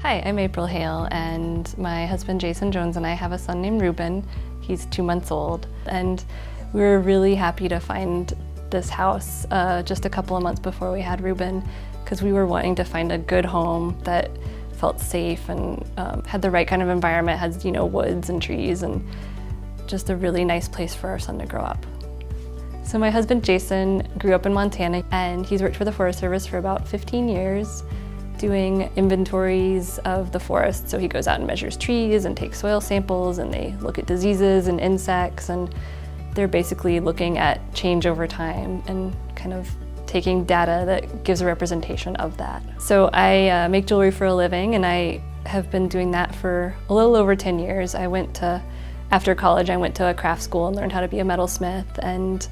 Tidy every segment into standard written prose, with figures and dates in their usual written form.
Hi, I'm April Hale, and my husband Jason Jones and I have a son named Ruben. He's 2 months old, and we were really happy to find this house just a couple of months before we had Ruben, because we were wanting to find a good home that felt safe and had the right kind of environment, has woods and trees, and just a really nice place for our son to grow up. So my husband Jason grew up in Montana, and he's worked for the Forest Service for about 15 years. Doing inventories of the forest. So he goes out and measures trees and takes soil samples, and they look at diseases and insects, and they're basically looking at change over time and kind of taking data that gives a representation of that. So I make jewelry for a living, and I have been doing that for a little over 10 years. After college, I went to a craft school and learned how to be a metalsmith, and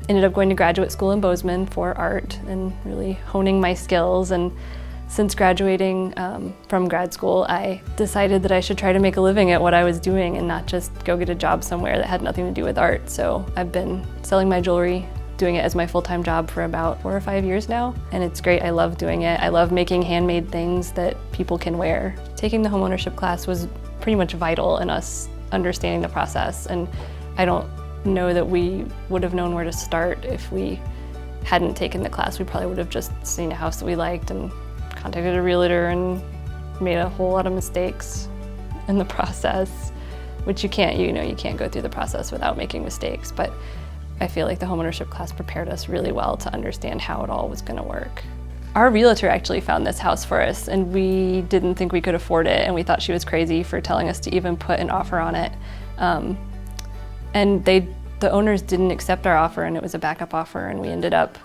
ended up going to graduate school in Bozeman for art and really honing my skills. And since graduating from grad school, I decided that I should try to make a living at what I was doing and not just go get a job somewhere that had nothing to do with art. So I've been selling my jewelry, doing it as my full-time job for about 4 or 5 years now. And it's great, I love doing it. I love making handmade things that people can wear. Taking the homeownership class was pretty much vital in us understanding the process. And I don't know that we would have known where to start if we hadn't taken the class. We probably would have just seen a house that we liked and contacted a realtor and made a whole lot of mistakes in the process, which you can't go through the process without making mistakes. But I feel like the homeownership class prepared us really well to understand how it all was going to work. Our realtor actually found this house for us, and we didn't think we could afford it, and we thought she was crazy for telling us to even put an offer on it. And the owners didn't accept our offer, and it was a backup offer, and we ended up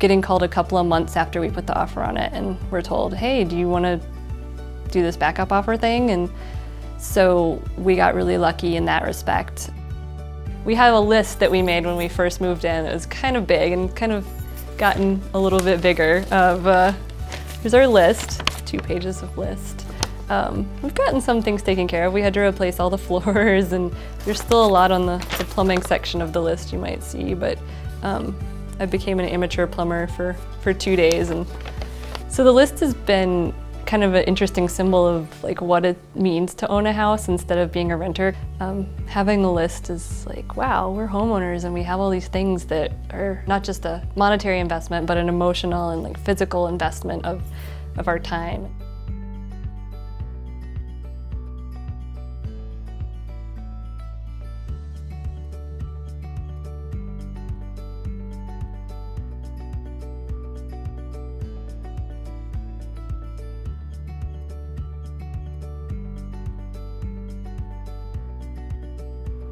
getting called a couple of months after we put the offer on it, and we're told, hey, do you want to do this backup offer thing? And so we got really lucky in that respect. We have a list that we made when we first moved in. It was kind of big and kind of gotten a little bit bigger. Here's our list, 2 pages of list. We've gotten some things taken care of. We had to replace all the floors, and there's still a lot on the plumbing section of the list you might see, but I became an amateur plumber for 2 days. And so the list has been kind of an interesting symbol of like what it means to own a house instead of being a renter. Having the list is like, wow, we're homeowners and we have all these things that are not just a monetary investment, but an emotional and like physical investment of our time.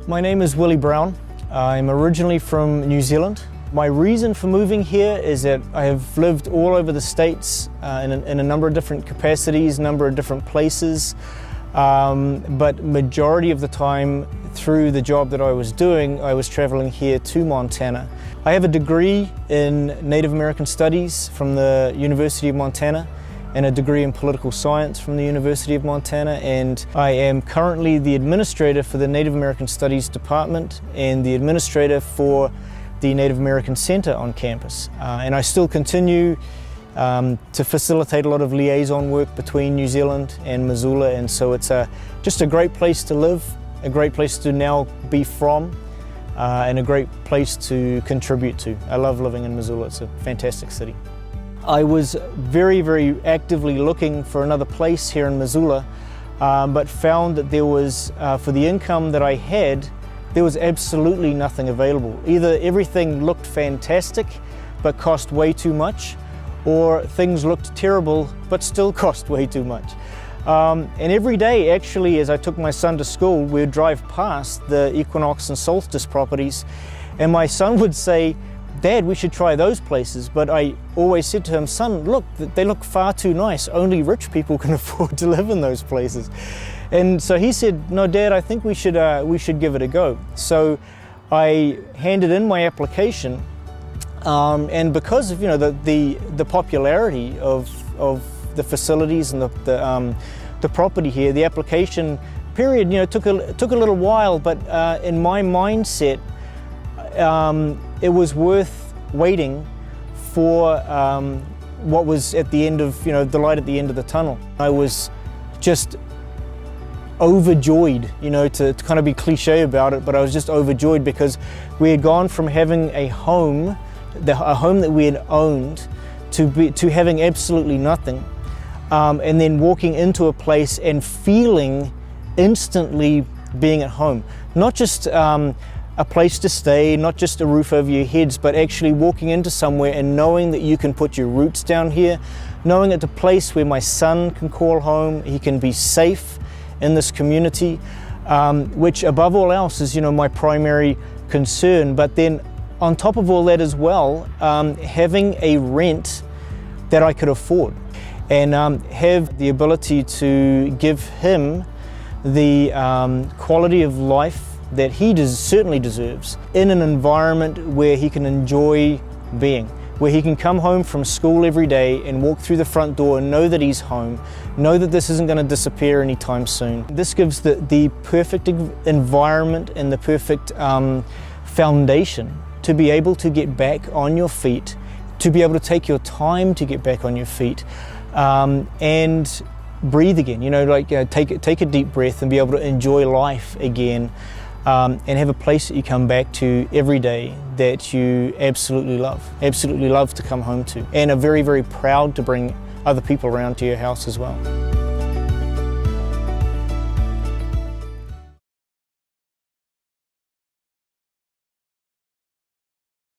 My name is Willie Brown. I'm originally from New Zealand. My reason for moving here is that I have lived all over the States in a number of different capacities, number of different places, but majority of the time through the job that I was doing, I was traveling here to Montana. I have a degree in Native American Studies from the University of Montana, and a degree in political science from the University of Montana, and I am currently the administrator for the Native American Studies Department and the administrator for the Native American Center on campus. And I still continue to facilitate a lot of liaison work between New Zealand and Missoula, and so it's just a great place to live, a great place to now be from, and a great place to contribute to. I love living in Missoula, it's a fantastic city. I was very, very actively looking for another place here in Missoula, but found that there was, for the income that I had, there was absolutely nothing available. Either everything looked fantastic, but cost way too much, or things looked terrible, but still cost way too much. And every day, actually, as I took my son to school, we would drive past the Equinox and Solstice properties, and my son would say, Dad, we should try those places. But I always said to him, son, look, they look far too nice. Only rich people can afford to live in those places. And so he said, no, Dad, I think we should give it a go. So I handed in my application, and because of the popularity of the facilities and the property here, the application period took a little while. But in my mindset, it was worth waiting for what was at the end of, the light at the end of the tunnel. I was just overjoyed, to kind of be cliche about it, but I was just overjoyed because we had gone from having a home that we had owned, to having absolutely nothing, and then walking into a place and feeling instantly being at home. Not just a place to stay, not just a roof over your heads, but actually walking into somewhere and knowing that you can put your roots down here, knowing it's a place where my son can call home, he can be safe in this community, which above all else is, my primary concern. But then on top of all that as well, having a rent that I could afford, and have the ability to give him the quality of life that he certainly deserves in an environment where he can enjoy being, where he can come home from school every day and walk through the front door and know that he's home, know that this isn't going to disappear anytime soon. This gives the perfect environment and the perfect foundation to be able to get back on your feet, to be able to take your time to get back on your feet, and breathe again, take a deep breath and be able to enjoy life again, and have a place that you come back to every day that you absolutely love to come home to, and are very, very proud to bring other people around to your house as well.